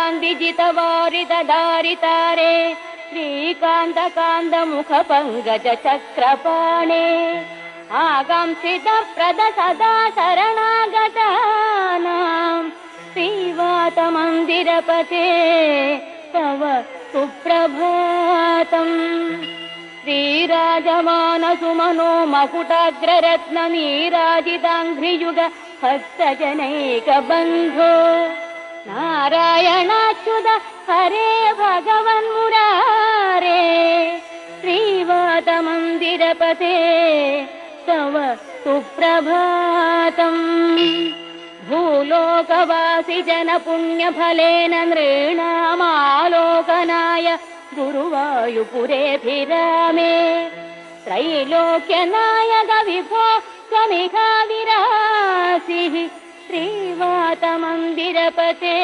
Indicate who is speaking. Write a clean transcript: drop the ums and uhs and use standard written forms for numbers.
Speaker 1: कान्तिजितवारितधारितारे श्रीकान्तकान्तमुखपङ्कजचक्रपाणे आकांक्षितप्रद सदा शरणागतानां श्रीवातमन्दिरपते तव सुप्रभातम्। श्रीराजमानसुमनो मकुटाग्ररत्ननीराजिताङ्घ्रियुग भक्तजनैकबन्धो नारायणाच्युत हरे भगवन्मुरारे श्रीवातमन्दिरपते तव सुप्रभातम्। भूलोकवासि जनपुण्यफलेन नृणामालोकनाय गुरुवायुपुरेऽभिरामे त्रैलोक्यनायक विभो त्वमिहाविरासिः श्रीवातमन्दिरपते